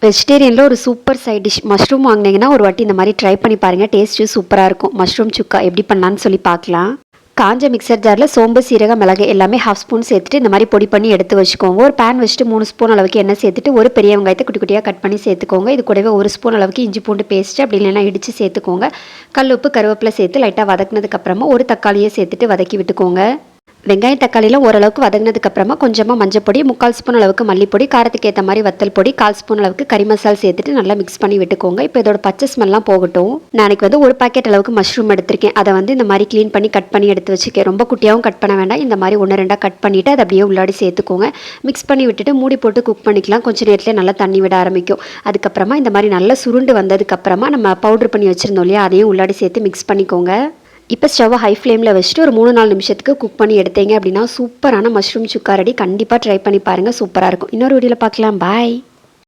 வெஜிடேரியனில் ஒரு super side dish mushroom வாங்கினீங்கன்னா ஒரு வாட்டி இந்த மாதிரி ட்ரை பண்ணி பாருங்கள். டேஸ்ட்டு சூப்பராக இருக்கும். மஷ்ரூம் சுக்கா எப்படி பண்ணலான்னு சொல்லி பார்க்கலாம். காஞ்ச மிக்சர் ஜாரில் சோம்பு, சீரகம், மிளகு எல்லாமே 1/2 ஸ்பூன் சேர்த்துட்டு இந்த மாதிரி பொடி பண்ணி எடுத்து வச்சுக்கோங்க. ஒரு பேன் வச்சுட்டு 3 ஸ்பூன் அளவுக்கு எண்ணெய் சேர்த்துட்டு ஒரு பெரிய வெங்காயத்தை குட்டி குட்டியாக கட் பண்ணி சேர்த்துக்கோங்க. இது கூடவே 1 ஸ்பூன் அளவுக்கு இஞ்சி பூண்டு பேஸ்ட்டு அப்படி இல்லைன்னா இடித்து சேர்த்துக்கோங்க. கல் உப்பு, கருவேப்பிலை சேர்த்து லைட்டாக வதக்குனதுக்கப்புறமா ஒரு தக்காளியை சேர்த்துட்டு வதக்கி விட்டுக்கோங்க. வெங்காயம் தக்காளியில் ஓரளவுக்கு வதங்கினதுக்கப்புறமா கொஞ்சமாக மஞ்சள் பொடி, 3/4 ஸ்பூன் அளவுக்கு மல்லிப்பொடி, காரத்துக்கு ஏற்ற மாதிரி வத்தல் பொடி, 1/4 ஸ்பூன் அளவுக்கு கறி மசாலா சேர்த்துட்டு நல்லா மிக்ஸ் பண்ணி விட்டுக்கோங்க. இப்போ இதோட பச்சை ஸ்மெல்லாம் போகட்டும். நாளைக்கு ஒரு பாக்கெட் அளவுக்கு மஷ்ரூம் எடுத்திருக்கேன். அதை இந்த மாதிரி க்ளீன் பண்ணி கட் பண்ணி எடுத்து வச்சுக்கேன். ரொம்ப குட்டியாகவும் கட் பண்ண வேண்டாம். இந்த மாதிரி 1-2 கட் பண்ணிவிட்டு அதை அப்படியே உள்ளாடி சேர்த்துக்கோங்க. மிக்ஸ் பண்ணி விட்டுட்டு மூடி போட்டு குக் பண்ணிக்கலாம். கொஞ்சம் நேரத்தில் நல்லா தண்ணி விட ஆரம்பிக்கும். அதுக்கப்புறமா இந்த மாதிரி நல்லா சுருண்டு வந்ததுக்கப்புறமா நம்ம பவுட்ரு பண்ணி வச்சுருந்தோம் இல்லையா, அதையும் உள்ளாடி சேர்த்து மிக்ஸ் பண்ணிக்கோங்க. இப்போ ஸ்டவ்வை ஹை ஃப்ளேமில் வச்சுட்டு ஒரு 3-4 நிமிஷத்துக்கு குக் பண்ணி எடுத்தீங்க அப்படின்னா சூப்பரான மஷ்ரூம் சுக்கா ரெடி. கண்டிப்பாக ட்ரை பண்ணி பாருங்கள். சூப்பராக இருக்கும். இன்னொரு வீடியோவில் பார்க்கலாம். பாய்.